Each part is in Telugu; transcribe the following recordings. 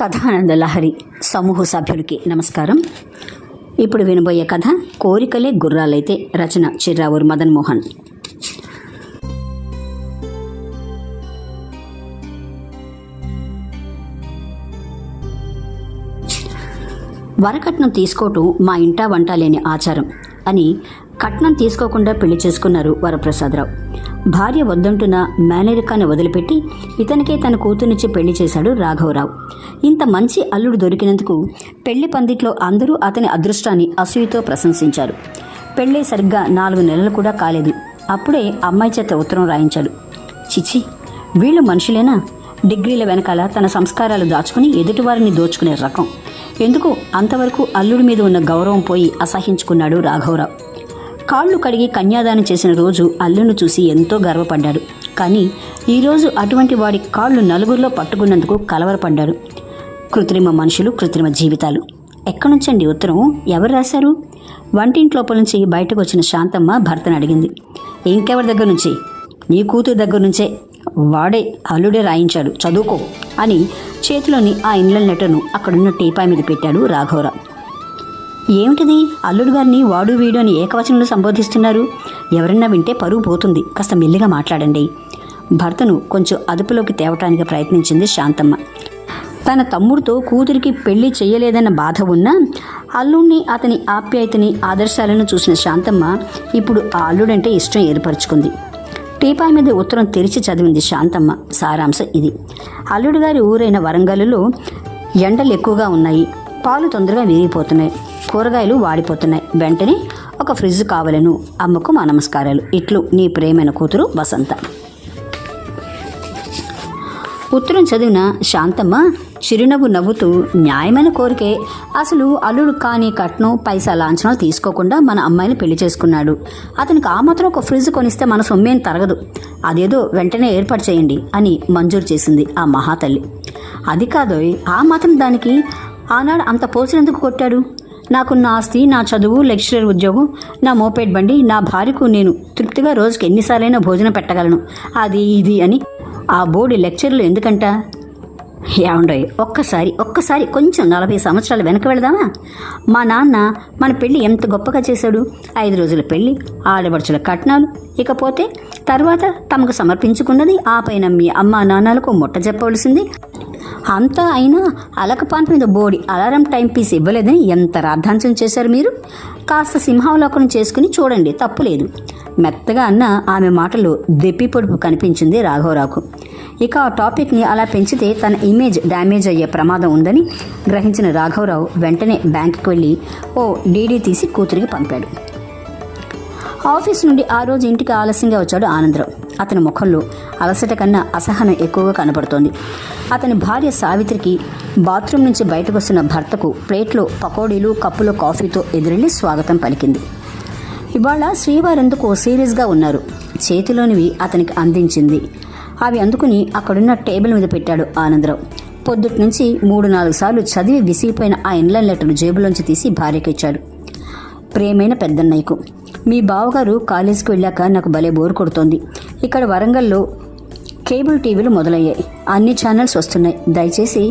కథానంద లహరి సమూహ సభ్యులకి నమస్కారం. ఇప్పుడు వినబోయే కథ కోరికలే గుర్రాలైతే. రచన చిర్రావూరు మదన్ మోహన్. వరకట్నం తీసుకోవటం మా ఇంటా వంట లేని ఆచారం అని కట్నం తీసుకోకుండా పెళ్లి చేసుకున్నారు వరప్రసాదరావు. భార్య వద్దంటున్న మేనరికాన్ని వదిలిపెట్టి ఇతనికే తన కూతురునిచ్చి పెళ్లి చేశాడు రాఘవరావు. ఇంత మంచి అల్లుడు దొరికినందుకు పెళ్లి పందిట్లో అందరూ అతని అదృష్టాన్ని అసూయతో ప్రశంసించారు. పెళ్ళే సరిగ్గా 4 నెలలు కూడా కాలేదు. అప్పుడే అమ్మాయి చేత ఉత్తరం రాయించాడు. చిచి, వీళ్ళు మనుషులేనా? డిగ్రీల వెనకాల తన సంస్కారాలు దాచుకుని ఎదుటివారిని దోచుకునే రకం. ఎందుకు అంతవరకు అల్లుడి మీద ఉన్న గౌరవం పోయి అసహించుకున్నాడు రాఘవరావు. కాళ్ళు కడిగి కన్యాదానం చేసిన రోజు అల్లును చూసి ఎంతో గర్వపడ్డాడు. కానీ ఈరోజు అటువంటి వాడి కాళ్ళు నలుగురిలో పట్టుకున్నందుకు కలవరపడ్డాడు. కృత్రిమ మనుషులు, కృత్రిమ జీవితాలు. ఎక్కడ్నుంచండి ఉత్తరం? ఎవరు రాశారు? వంటింట్లోపల నుంచి బయటకు వచ్చిన శాంతమ్మ భర్తను అడిగింది. ఇంకెవరి దగ్గర నుంచి? నీ కూతురు దగ్గర నుంచే. వాడే, అల్లుడే రాయించాడు, చదువుకో అని చేతిలోని ఆ ఇన్లైన్ లెటర్ను అక్కడున్న టీపాయ్ మీద పెట్టాడు రాఘవరావు. ఏమిటిది? అల్లుడు గారిని వాడు వీడు అని ఏకవచనంలో సంబోధిస్తున్నారు. ఎవరన్నా వింటే పరువు పోతుంది. కాస్త మెల్లిగా మాట్లాడండి. భర్తను కొంచెం అదుపులోకి తేవటానికి ప్రయత్నించింది శాంతమ్మ. తన తమ్ముడితో కూతురికి పెళ్లి చేయలేదన్న బాధ ఉన్నా అల్లుడిని, అతని ఆప్యాయతని, ఆదర్శాలను చూసిన శాంతమ్మ ఇప్పుడు ఆ అల్లుడంటే ఇష్టం ఏర్పరచుకుంది. టీపాయ్ మీద ఉత్తరం తెరిచి చదివింది శాంతమ్మ. సారాంశం ఇది. అల్లుడు గారి ఊరైన వరంగల్లో ఎండలు ఎక్కువగా ఉన్నాయి. పాలు తొందరగా విరిగిపోతున్నాయి. కూరగాయలు వాడిపోతున్నాయి. వెంటనే ఒక ఫ్రిడ్జ్ కావాలను. అమ్మకు మా నమస్కారాలు. ఇట్లు నీ ప్రేమైన కూతురు వసంత. ఉత్తరం చదివిన శాంతమ్మ చిరునవ్వు నవ్వుతూ, న్యాయమైన కోరికే. అసలు అల్లుడు కాని కట్నం, పైసా లాంఛనాలు తీసుకోకుండా మన అమ్మాయిని పెళ్లి చేసుకున్నాడు. అతనికి ఆ మాత్రం ఒక ఫ్రిడ్జ్ కొనిస్తే మన సొమ్మేం తరగదు. అదేదో వెంటనే ఏర్పాటు చేయండి అని మంజూరు చేసింది ఆ మహాతల్లి. అది కాదోయ్, ఆ మాత్రం దానికి ఆనాడు అంత పోసినందుకు కొట్టాడు. నాకున్న ఆస్తి, నా చదువు, లెక్చరర్ ఉద్యోగం, నా మోపెడ్ బండి, నా భార్యకు నేను తృప్తిగా రోజుకి ఎన్నిసార్లైనా భోజనం పెట్టగలను. అది ఇది అని ఆ బోర్డు లెక్చర్లు ఎందుకంట? ఏమండోయ్, ఒక్కసారి కొంచెం 40 సంవత్సరాలు వెనక వెళదామా? మా నాన్న మన పెళ్ళి ఎంత గొప్పగా చేశాడు. 5 రోజుల పెళ్ళి, ఆడబడుచుల కట్నాలు, ఇకపోతే తర్వాత తమకు సమర్పించుకున్నది, ఆ పైన మీ అమ్మా నాన్నలకు ముట్ట చెప్పవలసింది. అంతా అయినా అలకపాన్ మీద బోడి అలారం టైం పీస్ ఇవ్వలేదని ఎంత రాద్ధాంతం చేశారు మీరు. కాస్త సింహావలోకనం చేసుకుని చూడండి, తప్పులేదు. మెత్తగా అన్న ఆమె మాటలో దెప్పి పొడుపు కనిపించింది రాఘవరావుకు. ఇక ఆ టాపిక్ని అలా పెంచితే తన ఇమేజ్ డ్యామేజ్ అయ్యే ప్రమాదం ఉందని గ్రహించిన రాఘవరావు వెంటనే బ్యాంకుకి వెళ్ళి ఓ డీడీ తీసి కూతురికి పంపాడు. ఆఫీస్ నుండి ఆ రోజు ఇంటికి ఆలస్యంగా వచ్చాడు ఆనందరావు. అతని ముఖంలో అలసట కన్నా అసహనం ఎక్కువగా కనపడుతోంది. అతని భార్య సావిత్రికి బాత్రూమ్ నుంచి బయటకు వస్తున్న భర్తకు ప్లేట్లో పకోడీలు, కప్పులో కాఫీతో ఎదురెళ్లి స్వాగతం పలికింది. ఇవాళ శ్రీవారెందుకు సీరియస్గా ఉన్నారు. చేతిలోనివి అతనికి అందించింది. అవి అందుకుని అక్కడున్న టేబుల్ మీద పెట్టాడు ఆనందరావు. పొద్దుటి నుంచి 3-4 సార్లు చదివి విసిగిపోయిన ఆ ఇన్లైన్ లెటర్ జేబులోంచి తీసి భార్యకిచ్చాడు. ప్రేమైన పెద్దన్నయ్యకు, మీ బావగారు కాలేజీకి వెళ్ళాక నాకు భలే బోర్ కొడుతోంది. ఇక్కడ వరంగల్లో కేబుల్ టీవీలు మొదలయ్యాయి. అన్ని ఛానల్స్ వస్తున్నాయి. దయచేసి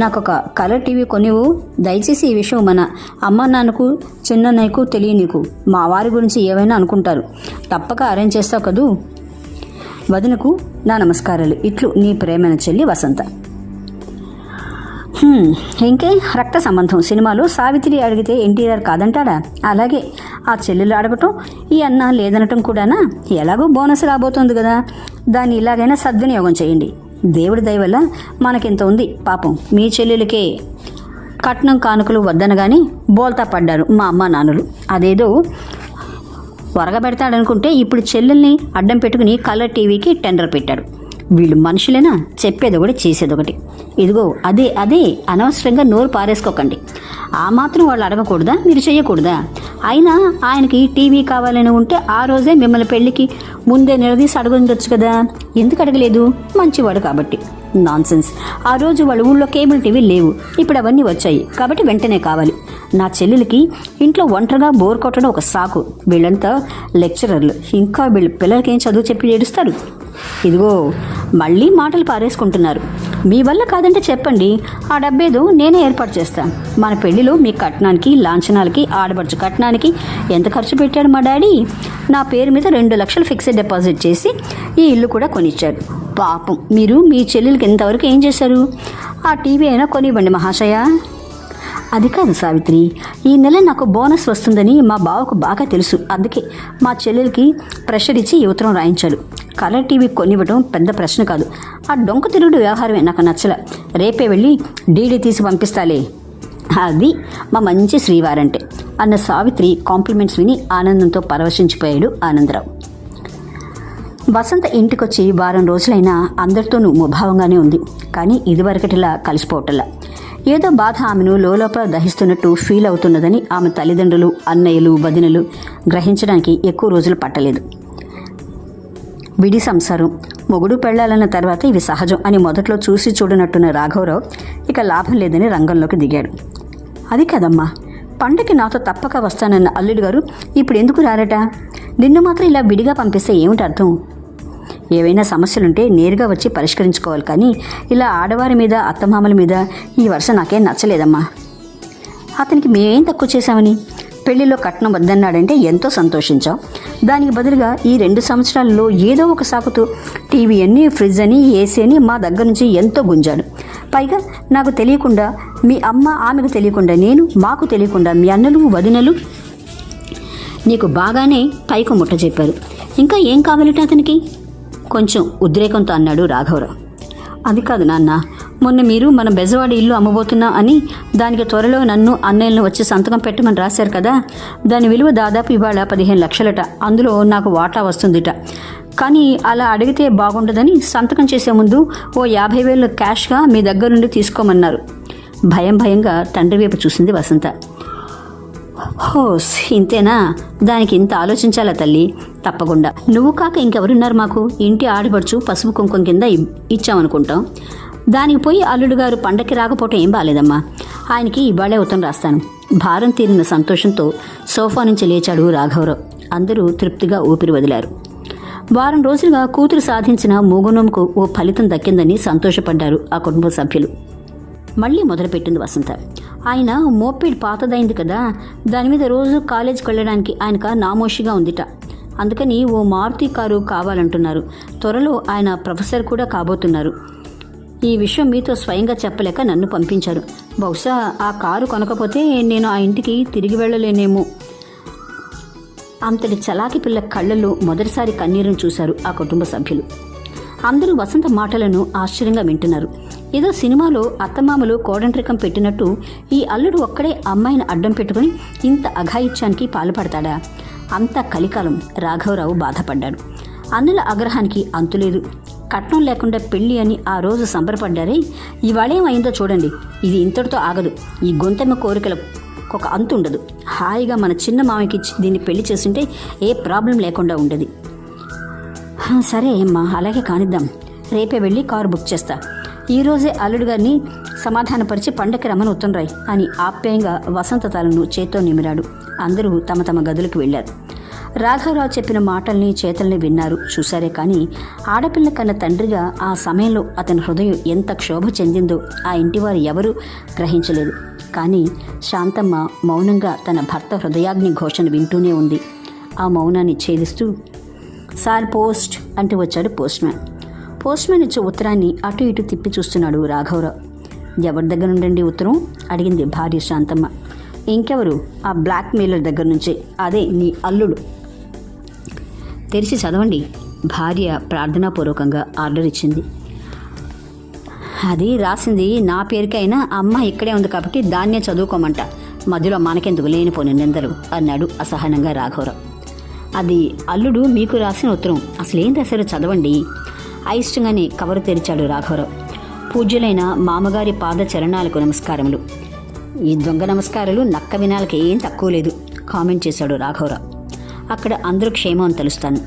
నాకు ఒక కలర్ టీవీ కొనివు. దయచేసి ఈ విషయం మన అమ్మ నాన్నకు, చిన్నన్నయ్యకు తెలియనీకు. మా వారి గురించి ఏవైనా అనుకుంటారు. తప్పక అరేంజ్ చేస్తావు కదూ. వదినకు నా నమస్కారాలు. ఇట్లు నీ ప్రేమైన చెల్లి వసంత. ఇంకే రక్త సంబంధం. సినిమాలో సావిత్రి అడిగితే ఎన్టీఆర్ కాదంటాడా? అలాగే ఆ చెల్లెలు అడగటం, ఈ అన్న లేదనటం కూడానా? ఎలాగో బోనస్ రాబోతోంది కదా, దాన్ని ఇలాగైనా సద్వినియోగం చేయండి. దేవుడి దయ వల్ల మనకింత ఉంది. పాపం మీ చెల్లెలకే కట్నం కానుకలు వద్దనగాని బోల్తా పడ్డారు మా అమ్మ నాన్నలు. అదేదో వరగబెడతాడనుకుంటే ఇప్పుడు చెల్లెల్ని అడ్డం పెట్టుకుని కలర్ టీవీకి టెండర్ పెట్టాడు. వీళ్ళు మనుషులేనా? చెప్పేదొకటి చేసేదొకటి. ఇదిగో అదే అనవసరంగా నోరు పారేసుకోకండి. ఆ మాత్రం వాళ్ళు అడగకూడదా? మీరు చేయకూడదా? అయినా ఆయనకి టీవీ కావాలని ఉంటే ఆ రోజే మిమ్మల్ని పెళ్లికి ముందే నిలదీసి అడగొచ్చు కదా. ఎందుకు అడగలేదు? మంచివాడు కాబట్టి. నాన్సెన్స్. ఆ రోజు వాళ్ళ ఊళ్ళో కేబుల్ టీవీ లేవు. ఇప్పుడు అవన్నీ వచ్చాయి కాబట్టి వెంటనే కావాలి. నా చెల్లెలకి ఇంట్లో ఒంటరిగా బోర్ కొట్టడం ఒక సాకు. వీళ్ళంతా లెక్చరర్లు. ఇంకా వీళ్ళ పిల్లలకి ఏం చదువు చెప్పి ఏడుస్తారు? ఇదిగో మళ్ళీ మాటలు పారేసుకుంటున్నారు. మీ వల్ల కాదంటే చెప్పండి, ఆ డబ్బేదో నేనే ఏర్పాటు చేస్తాను. మన పెళ్లిలో మీ కట్నానికి, లాంఛనాలకి, ఆడపడుచు కట్నానికి ఎంత ఖర్చు పెట్టాడు మా డాడీ? నా పేరు మీద 2 లక్షలు ఫిక్స్డ్ డిపాజిట్ చేసి ఈ ఇల్లు కూడా కొనిచ్చారు. పాపం మీరు మీ చెల్లెలకి ఇంతవరకు ఏం చేశారు? ఆ టీవీ అయినా కొనివ్వండి మహాశయ. అది కాదు సావిత్రి, ఈ నెల నాకు బోనస్ వస్తుందని మా బావకు బాగా తెలుసు. అందుకే మా చెల్లెలకి ప్రెషర్ ఇచ్చి ఈ ఉత్తరం రాయించాడు. కలర్ టీవీ కొనివ్వడం పెద్ద ప్రశ్న కాదు. ఆ డొంక తిరుగుడు వ్యవహారమే నాకు నచ్చల. రేపే వెళ్ళి డీడీ తీసి పంపిస్తాలే. అది మా మంచి శ్రీవారంటే అన్న సావిత్రి కాంప్లిమెంట్స్ విని ఆనందంతో పరవశించిపోయాడు ఆనందరావు. వసంత ఇంటికొచ్చి వారం రోజులైనా అందరితోనూ ముభావంగానే ఉంది. కానీ ఇదివరకటిలా కలిసిపోవటంలా ఏదో బాధ ఆమెను లోపల దహిస్తున్నట్టు ఫీల్ అవుతున్నదని ఆమె తల్లిదండ్రులు, అన్నయ్యలు, వదినలు గ్రహించడానికి ఎక్కువ రోజులు పట్టలేదు. విడి సంసారం, మొగుడు పెళ్లాలన్న తర్వాత ఇవి సహజం అని మొదట్లో చూసి చూడనట్టున్న రాఘవరావు ఇక లాభం లేదని రంగంలోకి దిగాడు. అది కదమ్మా, పండగకి నాతో తప్పక వస్తానన్న అల్లుడు గారు ఇప్పుడు ఎందుకు రారట? నిన్ను మాత్రం ఇలా విడిగా పంపిస్తే ఏమిటి అర్థం? ఏవైనా సమస్యలుంటే నేరుగా వచ్చి పరిష్కరించుకోవాలి, కానీ ఇలా ఆడవారి మీద, అత్తమామల మీద ఈ వరుస నాకేం నచ్చలేదమ్మా. అతనికి మేమేం తక్కువ చేశామని? పెళ్లిలో కట్నం వద్దన్నాడంటే ఎంతో సంతోషించాం. దానికి బదులుగా ఈ 2 సంవత్సరాలలో ఏదో ఒక సాకుతో టీవీ అని, ఫ్రిడ్జ్ అని, ఏసీ అని మా దగ్గర నుంచి ఎంతో గుంజాడు. పైగా నాకు తెలియకుండా మీ అమ్మ, ఆమెకు తెలియకుండా నేను, మాకు తెలియకుండా మీ అన్నలు, వదినలు నీకు బాగానే పైకి ముట్ట చెప్పారు. ఇంకా ఏం కావాలట అతనికి? కొంచెం ఉద్రేకంతో అన్నాడు రాఘవరావు. అది కాదు నాన్న, మొన్న మీరు మన బెజవాడి ఇల్లు అమ్మబోతున్నా అని దానికి త్వరలో నన్ను, అన్నయ్యలను వచ్చి సంతకం పెట్టమని రాశారు కదా. దాని విలువ దాదాపు ఇవాళ 15 లక్షలట. అందులో నాకు వాటా వస్తుందిట. కానీ అలా అడిగితే బాగుండదని సంతకం చేసే ముందు ఓ 50,000 క్యాష్గా మీ దగ్గర నుండి తీసుకోమన్నారు. భయంగా తండ్రి వైపు చూసింది వసంత. హోస్, ఇంతేనా? దానికి ఇంత ఆలోచించాలా తల్లి? తప్పకుండా. నువ్వు కాక ఇంకెవరున్నారు మాకు? ఇంటి ఆడపడుచు పసుపు కుంకుమ కింద ఇచ్చామనుకుంటాం. దానికి పోయి అల్లుడు గారు పండక్కి రాకపోవటం ఏం బాలేదమ్మా. ఆయనకి ఇవాళే ఉత్తరం రాస్తాను. భారం తీరిన సంతోషంతో సోఫా నుంచి లేచాడు రాఘవరావు. అందరూ తృప్తిగా ఊపిరి వదిలారు. వారం రోజులుగా కూతురు సాధించిన మూగునోముకు ఓ ఫలితం దక్కిందని సంతోషపడ్డారు ఆ కుటుంబ సభ్యులు. మళ్ళీ మొదలుపెట్టింది వసంత. ఆయన మోపెడ్ పాతదైంది కదా, దాని మీద రోజు కాలేజీకి వెళ్ళడానికి ఆయనకు నామోషిగా ఉందిట. అందుకని ఓ మారుతి కారు కావాలంటున్నారు. త్వరలో ఆయన ప్రొఫెసర్ కూడా కాబోతున్నారు. ఈ విషయం మీతో స్వయంగా చెప్పలేక నన్ను పంపించారు. బహుశా ఆ కారు కొనకపోతే నేను ఆ ఇంటికి తిరిగి వెళ్ళలేనేమో. అంతటి చలాకి పిల్ల కళ్ళల్లో మొదటిసారి కన్నీరును చూశారు ఆ కుటుంబ సభ్యులు. అందరూ వసంత మాటలను ఆశ్చర్యంగా వింటున్నారు. ఏదో సినిమాలో అత్తమామలు కోడంట్రికం పెట్టినట్టు ఈ అల్లుడు ఒక్కడే అమ్మాయిని అడ్డం పెట్టుకుని ఇంత అఘాయిత్యానికి పాల్పడతాడా? అంత కలికాలం. రాఘవరావు బాధపడ్డాడు. అన్నల ఆగ్రహానికి అంతులేదు. కట్నం లేకుండా పెళ్లి అని ఆ రోజు సంబరపడ్డారే, ఇవాళేమైందో చూడండి. ఇది ఇంతటితో ఆగదు. ఈ గొంతెమ్మ కోరికలకు ఒక అంతు ఉండదు. హాయిగా మన చిన్న మామయ్యకి దీన్ని పెళ్లి చేస్తుంటే ఏ ప్రాబ్లం లేకుండా ఉండేది. సరే అమ్మా, అలాగే కానిద్దాం. రేపే వెళ్ళి కారు బుక్ చేస్తా. ఈరోజే అల్లుడు గారిని సమాధానపరిచి పండక్కి రమ్మని ఉత్తరం రాయ్ అని ఆప్యాయంగా వసంత తలను చేత్తో నిమిరాడు. అందరూ తమ తమ గదులకు వెళ్లారు. రాఘవరావు చెప్పిన మాటల్ని, చేతల్ని విన్నారు, చూశారే కానీ ఆడపిల్ల కన్న తండ్రిగా ఆ సమయంలో అతని హృదయం ఎంత క్షోభ చెందిందో ఆ ఇంటివారు ఎవరూ గ్రహించలేదు. కానీ శాంతమ్మ మౌనంగా తన భర్త హృదయాగ్ని ఘోషను వింటూనే ఉంది. ఆ మౌనాన్ని ఛేదిస్తూ సార్ పోస్ట్ అంటూ వచ్చాడు పోస్ట్మ్యాన్. పోస్ట్మ్యాన్ ఇచ్చే ఉత్తరాన్ని అటు ఇటు తిప్పి చూస్తున్నాడు రాఘవరావు. ఎవరి దగ్గర నుండండి ఉత్తరం? అడిగింది భార్య శాంతమ్మ. ఇంకెవరు? ఆ బ్లాక్ మెయిలర్ దగ్గర నుంచే, అదే నీ అల్లుడు. తెరిచి చదవండి, భార్య ప్రార్థనాపూర్వకంగా ఆర్డర్ ఇచ్చింది. అది రాసింది నా పేరుకైనా అమ్మ ఇక్కడే ఉంది కాబట్టి దాన్నే చదువుకోమంట. మధ్యలో మనకెందుకు లేనిపోని నిందలు అన్నాడు అసహనంగా రాఘవరావు. అది అల్లుడు మీకు రాసిన ఉత్తరం. అసలేం రాశారో చదవండి. అయిష్టంగానే కవరు తెరిచాడు రాఘవరావు. పూజ్యులైన మామగారి పాద చరణాలకు నమస్కారములు. ఈ దొంగ నమస్కారాలు నక్క వినాలకి ఏం తక్కువ లేదు కామెంట్ చేశాడు రాఘవరావు. అక్కడ అందరూ క్షేమం అని తెలుస్తాను.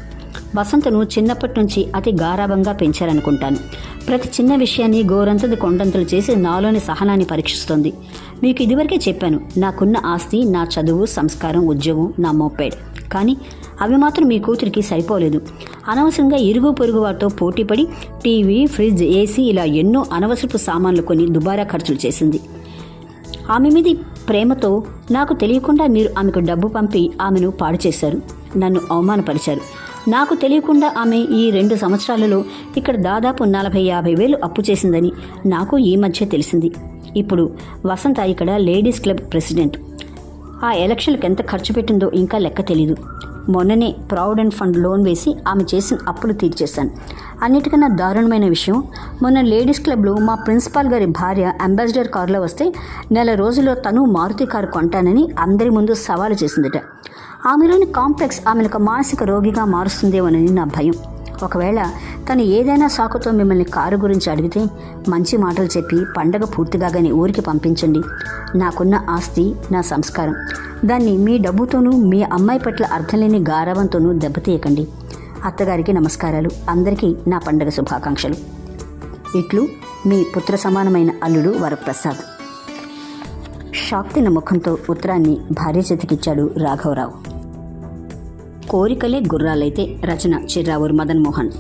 వసంతను చిన్నప్పటి నుంచి అతి గారాభంగా పెంచారనుకుంటాను. ప్రతి చిన్న విషయాన్ని గోరంతది కొండంతలు చేసి నాలోని సహనాన్ని పరీక్షిస్తోంది. మీకు ఇదివరకే చెప్పాను, నాకున్న ఆస్తి నా చదువు, సంస్కారం, ఉద్యోగం, నా మోపేడ్. కానీ అవి మాత్రం మీ కూతురికి సరిపోలేదు. అనవసరంగా ఇరుగు పొరుగు వారితో పోటీపడి టీవీ, ఫ్రిడ్జ్, ఏసీ ఇలా ఎన్నో అనవసరపు సామాన్లు కొని దుబారా ఖర్చులు చేసింది. ఆమె మీద ప్రేమతో నాకు తెలియకుండా మీరు ఆమెకు డబ్బు పంపి ఆమెను పాడు చేశారు, నన్ను అవమానపరిచారు. నాకు తెలియకుండా ఆమె ఈ 2 సంవత్సరాలలో ఇక్కడ దాదాపు 40-50 వేలు అప్పు చేసిందని నాకు ఈ మధ్య తెలిసింది. ఇప్పుడు వసంత ఇక్కడ లేడీస్ క్లబ్ ప్రెసిడెంట్. ఆ ఎలక్షన్లకు ఎంత ఖర్చు పెట్టిందో ఇంకా లెక్క తెలీదు. మొన్ననే ప్రావిడెంట్ ఫండ్ లోన్ వేసి ఆమె చేసిన అప్పులు తీర్చేశాను. అన్నిటికన్నా దారుణమైన విషయం, మొన్న లేడీస్ క్లబ్లో మా ప్రిన్సిపాల్ గారి భార్య అంబాసిడర్ కారులో వస్తే నెల రోజుల్లో తను మారుతి కారు కొంటానని అందరి ముందు సవాలు చేసిందట. ఆమెలోని కాంప్లెక్స్ ఆమెను ఒక మానసిక రోగిగా మారుస్తుందేమోనని నా భయం. ఒకవేళ తను ఏదైనా సాకుతో మిమ్మల్ని కారు గురించి అడిగితే మంచి మాటలు చెప్పి పండగ పూర్తిగానే ఊరికి పంపించండి. నాకున్న ఆస్తి నా సంస్కారం, దాన్ని మీ డబ్బుతోనూ మీ అమ్మాయి పట్ల అర్థం లేని గారావంతోనూ దెబ్బతీయకండి. అత్తగారికి నమస్కారాలు. అందరికీ నా పండగ శుభాకాంక్షలు. ఇట్లు మీ పుత్ర సమానమైన అల్లుడు వరప్రసాద్. షాక్ తిన్న ముఖంతో ఉత్తరాన్ని భార్య చేతికిచ్చాడు రాఘవరావు. కోరికలే గుర్రాలైతే రచన చిర్రావూరు మదన్ మోహన్.